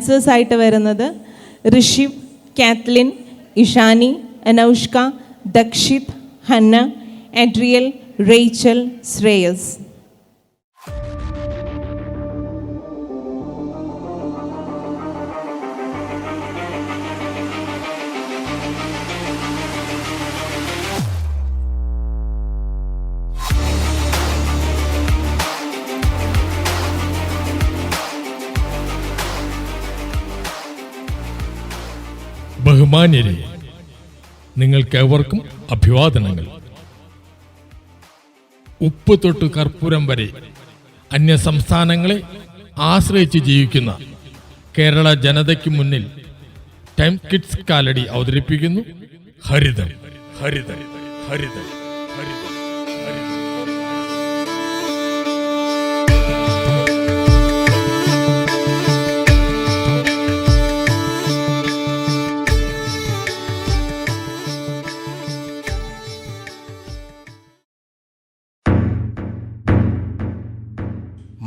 Dancers ആയിട്ട് വരുന്നത് ഋഷിവ്, Cathleen, Ishani, Anoushka, Dakshit, Hannah, ആഡ്രിയൽ, Rachel, Shreyas. ബഹുമാന്യരെ, നിങ്ങൾക്കേവർക്കും അഭിവാദനങ്ങൾ. ഉപ്പ് തൊട്ട് കർപ്പൂരം വരെ അന്യ സംസ്ഥാനങ്ങളെ ആശ്രയിച്ച് ജീവിക്കുന്ന കേരള ജനതയ്ക്ക് മുന്നിൽ ടൈം കിഡ്സ് കാലടി അവതരിപ്പിക്കുന്നു ഹരിതം ഹരിതം ഹരിതം ഹരിതം.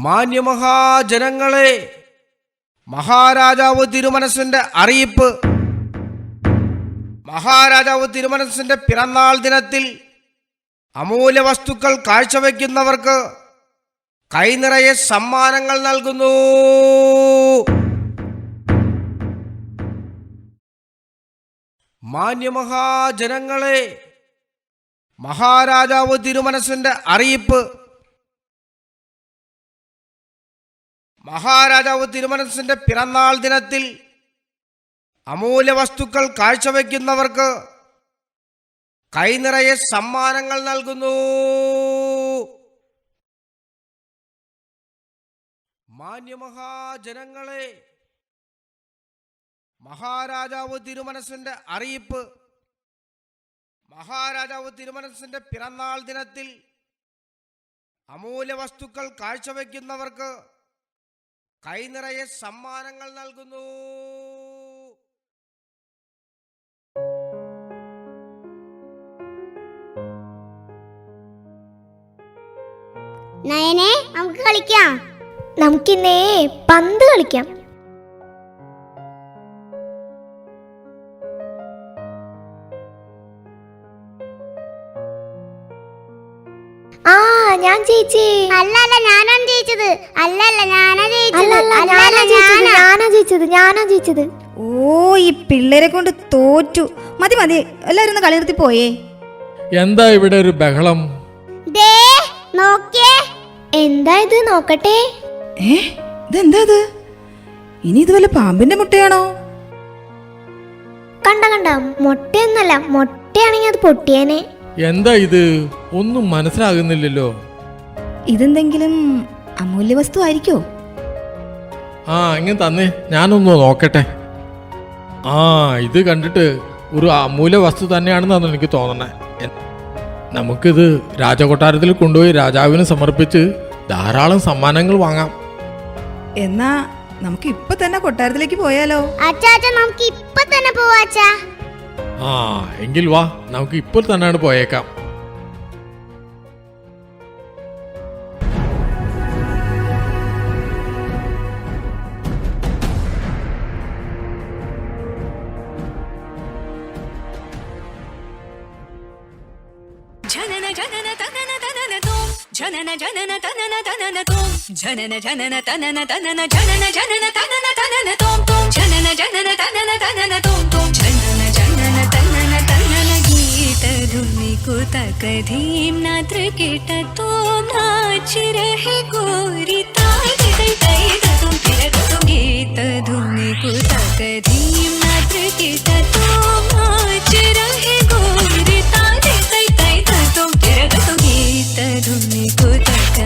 മാന്യമഹാജനങ്ങളെ, മഹാരാജാവ് തിരുമനസിന്റെ അറിയിപ്പ്. മഹാരാജാവ് തിരുമനസിന്റെ പിറന്നാൾ ദിനത്തിൽ അമൂല്യ വസ്തുക്കൾ കാഴ്ചവെക്കുന്നവർക്ക് കൈനിറയെ സമ്മാനങ്ങൾ നൽകുന്നു. മാന്യമഹാജനങ്ങളെ, മഹാരാജാവ് തിരുമനസിന്റെ അറിയിപ്പ്. മഹാരാജാവ് തിരുമനസിന്റെ പിറന്നാൾ ദിനത്തിൽ അമൂല്യ വസ്തുക്കൾ കാഴ്ചവെക്കുന്നവർക്ക് കൈനിറയെ സമ്മാനങ്ങൾ നൽകുന്നു. മാന്യമഹാജനങ്ങളെ, മഹാരാജാവ് തിരുമനസിന്റെ അറിയിപ്പ്. മഹാരാജാവ് തിരുമനസിന്റെ പിറന്നാൾ ദിനത്തിൽ അമൂല്യ വസ്തുക്കൾ കാഴ്ചവെക്കുന്നവർക്ക് കൈനിറയെ സമ്മാനങ്ങൾ നൽകുന്നു. നയനെ, നമുക്ക് കളിക്കാം. നമുക്കിന്നേ പന്ത് കളിക്കാം. ഞാൻ ജയിച്ചേ. അല്ലല്ല, ഞാനാണ് ജയിച്ചത്. അല്ലല്ല, ഞാനാ ജയിച്ചത്. ഓ, ഈ പിള്ളേരെ കൊണ്ട് തോറ്റു. മതി മതി, എല്ലാരും ഒന്ന് കളി നിർത്തി പോയേ. എന്താ ഇവിടെ ഒരു ബഹളം? എന്താ ഇത്? നോക്കട്ടെ. ഇതെന്താ ഇത്? ഇനി ഇത് വല്ല പാമ്പിന്റെ മുട്ടയാണോ? കണ്ട മുട്ടയൊന്നല്ല. മുട്ടയാണെങ്കിൽ അത് പൊട്ടിയേനെ. എന്താ ഇത്? ഒന്നും മനസ്സിലാകുന്നില്ലല്ലോ. ഇതെന്തെങ്കിലും അമൂല്യ വസ്തു ആയിരിക്കോ? ഇങ്ങനെ തന്നെ, ഞാനൊന്ന് നോക്കട്ടെ. ഇത് കണ്ടിട്ട് ഒരു അമൂല്യ വസ്തു തന്നെയാണെന്നാണ് എനിക്ക് തോന്നണേ. നമുക്കിത് രാജകൊട്ടാരത്തിൽ കൊണ്ടുപോയി രാജാവിന് സമർപ്പിച്ച് ധാരാളം സമ്മാനങ്ങൾ വാങ്ങാം. എന്നാ നമുക്ക് ഇപ്പൊ തന്നെ കൊട്ടാരത്തിലേക്ക് പോയാലോ? നമുക്ക് ഇപ്പൊ തന്നെ പോവാച്ചാ. എങ്കിൽ വാ, നമുക്ക് ഇപ്പോൾ തന്നെയാണ് പോയേക്കാം. ജനന ജനന തനന തനന തോം, ജനന ജനന തനന തനന തോം, ജനന ജനന തനന തനന, ജനന ജനന തനന തനന തോം തോം, ജനന ജനന തനന തനന തോം തോം, ജനന ജനന തനന തനന. ഗീത ധുനി കുതക ധീം നാത്ര കേട്ട തോം, നാच रहे गोरी ताई तई तई तुम फिर तुम. गीत धुनी कुतक धीम नात्र केट तोम, नाच रहे गोरी ताई तई तई तुम फिर तुम. गीत धुनी कुतक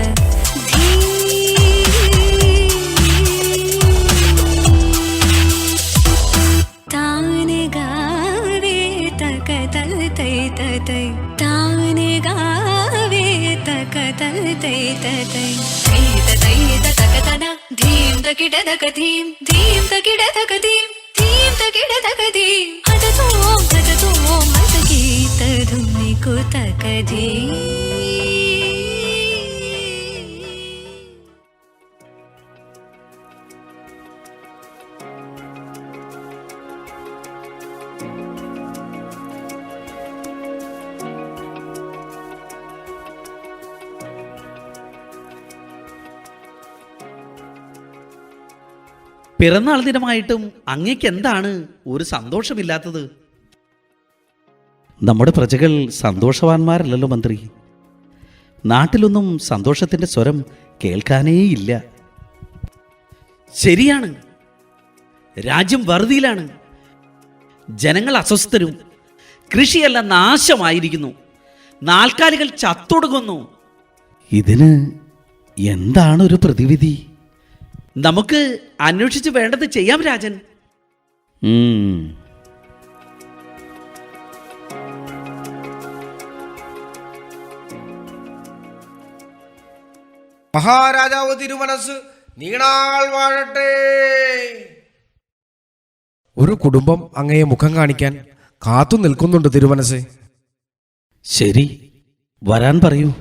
तान गावे तक तल तई तई, तान गावे तक तल तई तई. धीम तकिड तक धीम, धीम तकिड तक धीम, धीम तकिड तक धीम. हद तो मत गीत धुनी कुतक धीम. പിറന്നാൾ ദിനമായിട്ടും അങ്ങേക്ക് എന്താണ് ഒരു സന്തോഷമില്ലാത്തത്? നമ്മുടെ പ്രജകൾ സന്തോഷവാന്മാരല്ലല്ലോ മന്ത്രി. നാട്ടിലൊന്നും സന്തോഷത്തിൻ്റെ സ്വരം കേൾക്കാനേയില്ല. ശരിയാണ്, രാജ്യം വറുതിയിലാണ്, ജനങ്ങൾ അസ്വസ്ഥരും, കൃഷിയെല്ലാം നാശമായിരിക്കുന്നു, നാൽക്കാലികൾ ചത്തൊടുങ്ങുന്നു. ഇതിന് എന്താണ് ഒരു പ്രതിവിധി? നമുക്ക് അന്വേഷിച്ച് വേണ്ടത് ചെയ്യാം രാജൻ. മഹാരാജാവ് തിരുമനസ് നീണാൾ വാഴട്ടെ. ഒരു കുടുംബം അങ്ങയെ മുഖം കാണിക്കാൻ കാത്തു നിൽക്കുന്നുണ്ട് തിരുമനസ്. ശരി, വരാൻ പറയൂ.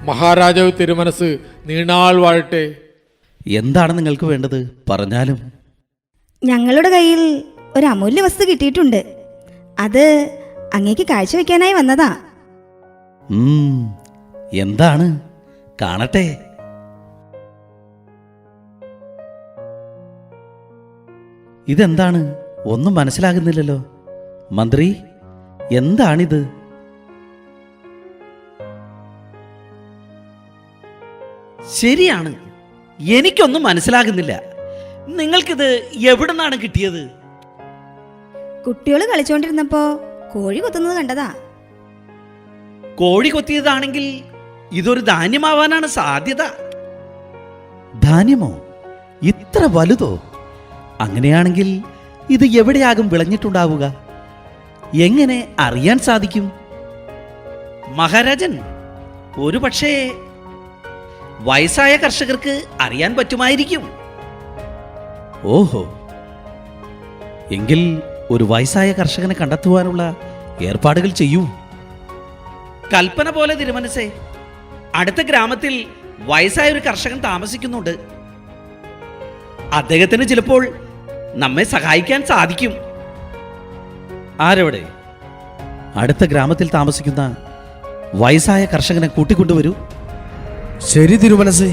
മഹാരാജാവ് തിരുമനസ് നീണാൾ വാഴട്ടെ. എന്താണ് നിങ്ങൾക്ക് വേണ്ടത്? പറഞ്ഞാലും. ഞങ്ങളുടെ കയ്യിൽ ഒരു അമൂല്യ വസ്തു കിട്ടിയിട്ടുണ്ട്. അത് അങ്ങേക്ക് കാഴ്ചവെക്കാനായി വന്നതാ. എന്താണ്? കാണട്ടെ. ഇതെന്താണ്? ഒന്നും മനസ്സിലാകുന്നില്ലല്ലോ മന്ത്രി. എന്താണിത്? ശരിയാണ്, എനിക്കൊന്നും മനസ്സിലാകുന്നില്ല. നിങ്ങൾക്കിത് എവിടെ നിന്നാണ് കിട്ടിയത്? കുട്ടികൾ കളിച്ചോണ്ടിരുന്നപ്പോ കോഴി കൊത്തുന്നത് കണ്ടതാ. കോഴി കൊത്തിയതാണെങ്കിൽ ഇതൊരു ധാന്യമാവാനാണ് സാധ്യത. ധാന്യമോ? ഇത്ര വലുതോ? അങ്ങനെയാണെങ്കിൽ ഇത് എവിടെയാകും വിളഞ്ഞിട്ടുണ്ടാവുക? എങ്ങനെ അറിയാൻ സാധിക്കും? മഹാരാജൻ, ഒരു പക്ഷേ വയസ്സായ കർഷകർക്ക് അറിയാൻ പറ്റുമായിരിക്കും. ഓഹോ, എങ്കിൽ ഒരു വയസ്സായ കർഷകനെ കണ്ടെത്തുവാനുള്ള ഏർപ്പാടുകൾ ചെയ്യൂ. കൽപ്പന പോലെ തിരുമനസേ. അടുത്ത ഗ്രാമത്തിൽ വയസ്സായ ഒരു കർഷകൻ താമസിക്കുന്നുണ്ട്. അദ്ദേഹത്തിന് ചിലപ്പോൾ നമ്മെ സഹായിക്കാൻ സാധിക്കും. ആരവിടെ? അടുത്ത ഗ്രാമത്തിൽ താമസിക്കുന്ന വയസ്സായ കർഷകനെ കൂട്ടിക്കൊണ്ടുവരൂ. ശരി തിരുമനസ്.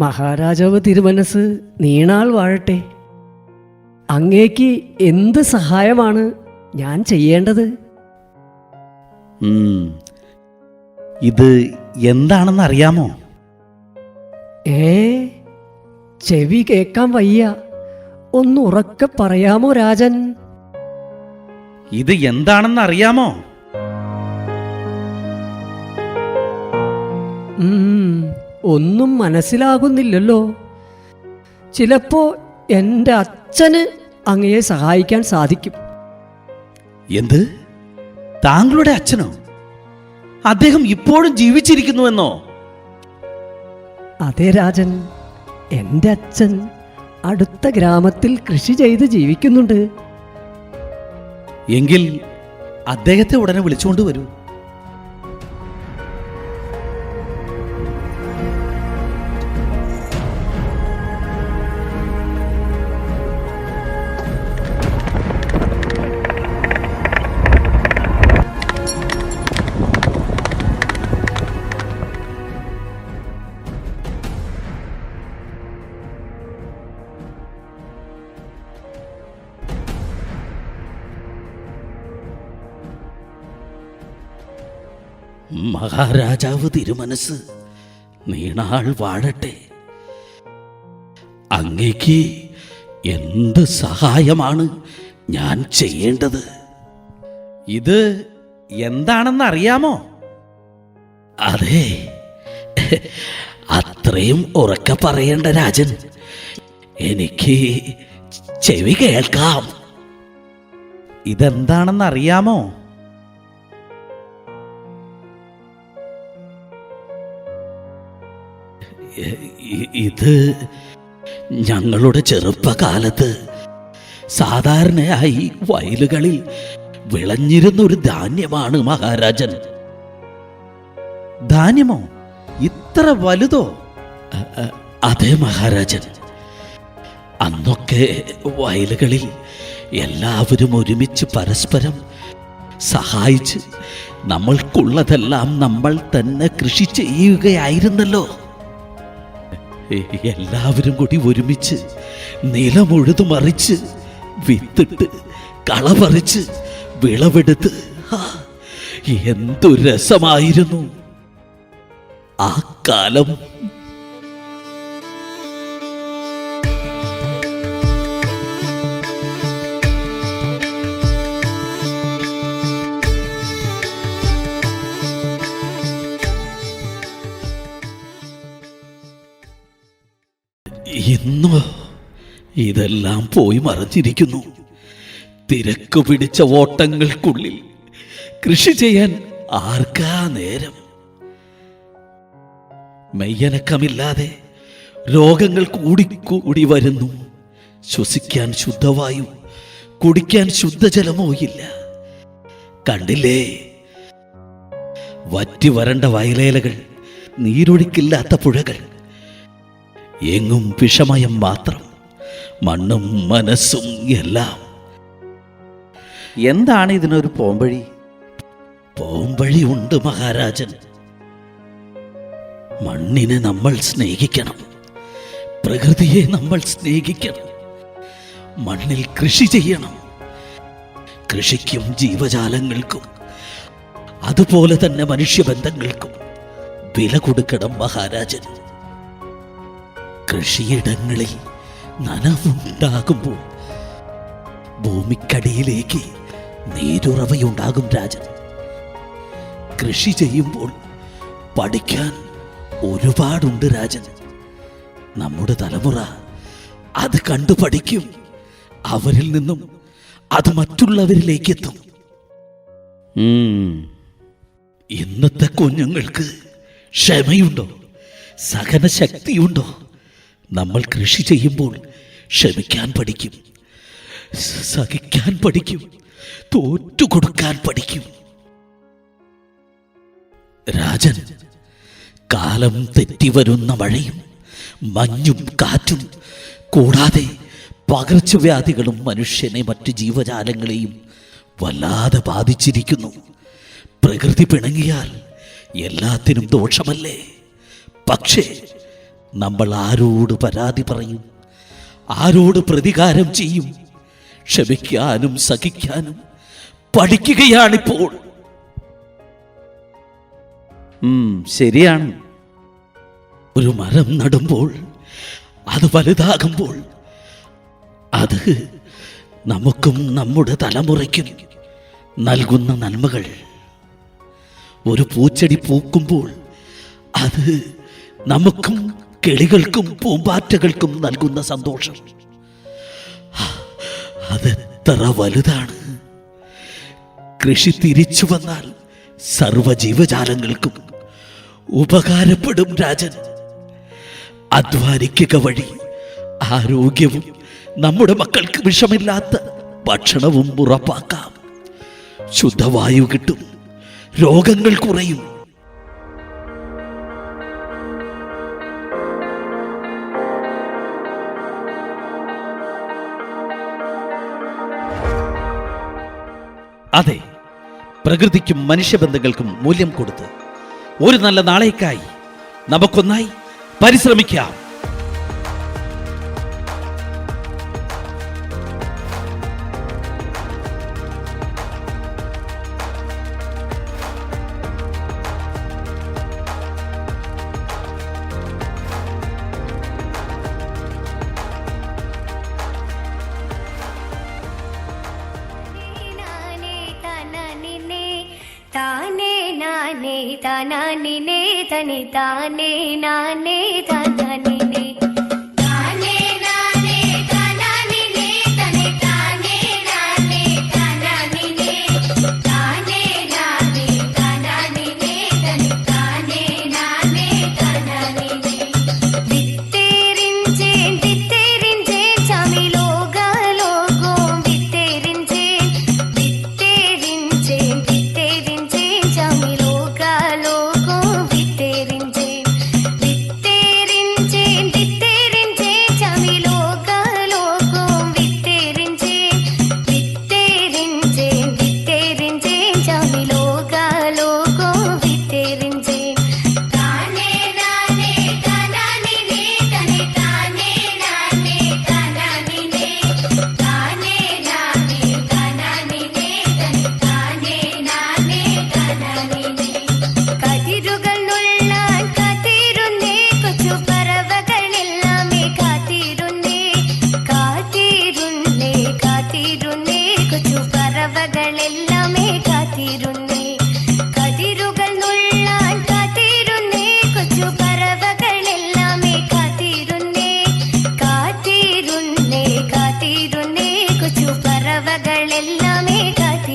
മഹാരാജാവ് തിരുമനസ് നീണാൾ വാഴട്ടെ. അങ്ങേക്ക് എന്ത് സഹായമാണ് ഞാൻ ചെയ്യേണ്ടത്? ഇത് എന്താണെന്ന് അറിയാമോ? ചെവി കേൾക്കാൻ വയ്യ, ഒന്ന് ഉറക്കെ പറയാമോ രാജൻ? ഇത് എന്താണെന്ന് അറിയാമോ? ഒന്നും മനസ്സിലാകുന്നില്ലല്ലോ. ചിലപ്പോ എൻ്റെ അച്ഛന് അങ്ങയെ സഹായിക്കാൻ സാധിക്കും. എന്ത്? താങ്കളുടെ അച്ഛനോ? അദ്ദേഹം ഇപ്പോഴും ജീവിച്ചിരിക്കുന്നുവെന്നോ? അതെ രാജൻ, എൻ്റെ അച്ഛൻ അടുത്ത ഗ്രാമത്തിൽ കൃഷി ചെയ്ത് ജീവിക്കുന്നുണ്ട്. എങ്കിൽ അദ്ദേഹത്തെ ഉടനെ വിളിച്ചുകൊണ്ട് വരൂ. മഹാരാജാവ് തിരുമനസ് നീണാൾ വാഴട്ടെ. അങ്ങേക്ക് എന്ത് സഹായമാണ് ഞാൻ ചെയ്യേണ്ടത്? ഇത് എന്താണെന്ന് അറിയാമോ? അതെ, അത്രയും ഉറക്കെ പറയേണ്ട രാജൻ. എനിക്ക് ചെവി കേൾക്കാം. ഇതെന്താണെന്ന് അറിയാമോ? ഇത് ഞങ്ങളുടെ ചെറുപ്പകാലത്ത് സാധാരണയായി വയലുകളിൽ വിളഞ്ഞിരുന്ന ഒരു ധാന്യമാണ് മഹാരാജൻ. ധാന്യമോ? ഇത്ര വലുതോ? അതെ മഹാരാജൻ. അന്നൊക്കെ വയലുകളിൽ എല്ലാവരും ഒരുമിച്ച് പരസ്പരം സഹായിച്ച് നമ്മൾക്കുള്ളതെല്ലാം നമ്മൾ തന്നെ കൃഷി ചെയ്യുകയായിരുന്നല്ലോ. എല്ലാവരും കൂടി ഒരുമിച്ച് നിലമുഴുതു മറിച്ച് വിത്തിട്ട് കളപറിച്ച് വിളവെടുത്ത് എന്തു രസമായിരുന്നു ആ കാലം. ഇന്നോ ഇതെല്ലാം പോയി മറഞ്ഞിരിക്കുന്നു. തിരക്ക് പിടിച്ച ഓട്ടങ്ങൾക്കുള്ളിൽ കൃഷി ചെയ്യാൻ ആർക്കാ നേരം? മെയ്യനക്കമില്ലാതെ രോഗങ്ങൾ കൂടിക്കൂടി വരുന്നു. ശ്വസിക്കാൻ ശുദ്ധവായു, കുടിക്കാൻ ശുദ്ധജലമോ ഇല്ല. കണ്ടില്ലേ, വറ്റി വരണ്ട വയലേലകൾ, നീരൊഴുക്കില്ലാത്ത പുഴകൾ, എങ്ങും വിഷമയം മാത്രം, മണ്ണും മനസ്സും എല്ലാം. എന്താണ് ഇതിനൊരു പോംവഴി? പോംവഴി ഉണ്ട് മഹാരാജൻ. മണ്ണിനെ നമ്മൾ സ്നേഹിക്കണം, പ്രകൃതിയെ നമ്മൾ സ്നേഹിക്കണം, മണ്ണിൽ കൃഷി ചെയ്യണം. കൃഷിക്കും ജീവജാലങ്ങൾക്കും അതുപോലെ തന്നെ മനുഷ്യബന്ധങ്ങൾക്കും വില കൊടുക്കണം മഹാരാജൻ. കൃഷിയിടങ്ങളിൽ നനവുണ്ടാകുമ്പോൾ ഭൂമിക്കടിയിലേക്ക് നീരുറവയുണ്ടാകും രാജൻ. കൃഷി ചെയ്യുമ്പോൾ പഠിക്കാൻ ഒരുപാടുണ്ട് രാജൻ. നമ്മുടെ തലമുറ അത് കണ്ടു പഠിക്കും. അവരിൽ നിന്നും അത് മറ്റുള്ളവരിലേക്ക് എത്തും. ഇന്നത്തെ കുഞ്ഞുങ്ങൾക്ക് ക്ഷമയുണ്ടോ? സഹനശക്തിയുണ്ടോ? നമ്മൾ കൃഷി ചെയ്യുമ്പോൾ ക്ഷമിക്കാൻ പഠിക്കും, സഹിക്കാൻ പഠിക്കും, തോറ്റുകൊടുക്കാൻ പഠിക്കും. രാജൻ, കാലം തെറ്റി വരുന്ന മഴയും മഞ്ഞും കാറ്റും കൂടാതെ പകർച്ചവ്യാധികളും മനുഷ്യനെ മറ്റ് ജീവജാലങ്ങളെയും വല്ലാതെ ബാധിച്ചിരിക്കുന്നു. പ്രകൃതി പിണങ്ങിയാൽ എല്ലാത്തിനും ദോഷമല്ലേ? പക്ഷേ നമ്മൾ ആരോട് പരാതി പറയും? ആരോട് പ്രതികാരം ചെയ്യും? ക്ഷമിക്കാനും സഹിക്കാനും പഠിക്കുകയാണിപ്പോൾ. ശരിയാണ്. ഒരു മരം നടുമ്പോൾ അത് വലുതാകുമ്പോൾ അത് നമുക്കും നമ്മുടെ തലമുറയ്ക്കും നൽകുന്ന നന്മകൾ. ഒരു പൂച്ചെടി പൂക്കുമ്പോൾ അത് നമുക്കും കിളികൾക്കും പൂമ്പാറ്റകൾക്കും നൽകുന്ന സന്തോഷം അതെത്ര വലുതാണ്. കൃഷി തിരിച്ചു വന്നാൽ സർവ്വജീവജാലങ്ങൾക്കും ഉപകാരപ്പെടും രാജൻ. അധ്വാനിക്കുക വഴി ആരോഗ്യവും നമ്മുടെ മക്കൾക്ക് വിഷമില്ലാത്ത ഭക്ഷണവും ഉറപ്പാക്കാം. ശുദ്ധവായു കിട്ടും, രോഗങ്ങൾ കുറയും. അതെ, പ്രകൃതിക്കും മനുഷ്യബന്ധങ്ങൾക്കും മൂല്യം കൊടുത്ത് ഒരു നല്ല നാളേക്കായി നമുക്കൊന്നായി പരിശ്രമിക്കാം. താനേ നാനേ താനാനിനെ തനി താനേ നാനേ താനാനിനെ താനേ നാനേ താനാനിനെ തനി താനേ നാനേ താനാനിനെ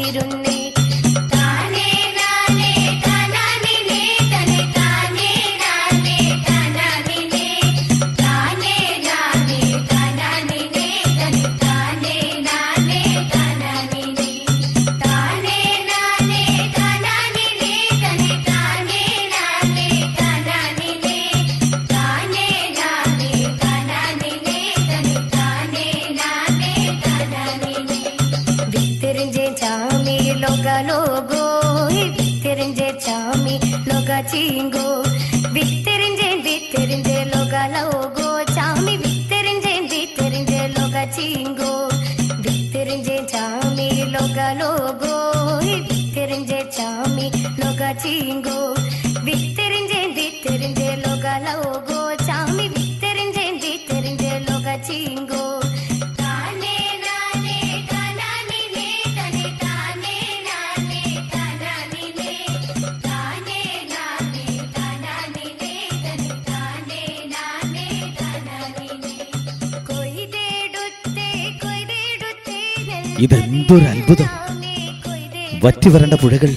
വിരുന്നേ താനേ നാനേ താനാനിനേ തനേ താനേ നാനേ താനാനിനേ താനേ നാനേ താനാനിനേ തനേ താനേ നാനേ താനാനിനേ താനേ നാനേ താനാനിനേ തനേ താനേ നാനേ താനാനിനേ താനേ നാനേ താനാനിനേ തനേ താനേ നാനേ താനാനിനേ വിത്തെറിഞ്ചേ ചാമി ലോക ലോഗോ വിത്തെറിഞ്ചേ ചാമി ലോക ചീങ്കോ വിത്തെറിഞ്ചേ ലോക ലോഗോ ചാമി വിത്തെറിഞ്ചേ ലോക ചീങ്കോ വിത്തെറിഞ്ചേ ചാമി ലോക ലോഗോ വിത്തെറിഞ്ചേ ചാമി ലോക ചീങ്കോ വിത്തെറിഞ്ചേ ലോക ലോഗോ ചാമി വിത്തെറിഞ്ചേ ലോക ചീങ്കോ താനേ നാനേ താനാനിനേ തനേ താനേ നാനേ താനാനിനേ താനേ നാനേ താനാനിനേ തനേ താനേ നാനേ താനാനിനേ കൊയ്തെടുത്തേ ഇതെന്തൊരു അത്ഭുതം! വറ്റിവരണ്ട പുഴകൾ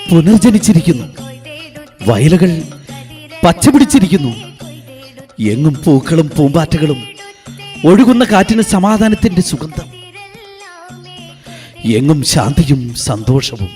പുനർജനിച്ചിരിക്കുന്നു. വയലുകൾ പച്ചപിടിച്ചിരിക്കുന്നു. എങ്ങും പൂക്കളും പൂമ്പാറ്റകളും, ഒഴുകുന്ന കാറ്റിന് സമാധാനത്തിന്റെ സുഗന്ധം. എങ്ങും ശാന്തിയും സന്തോഷവും.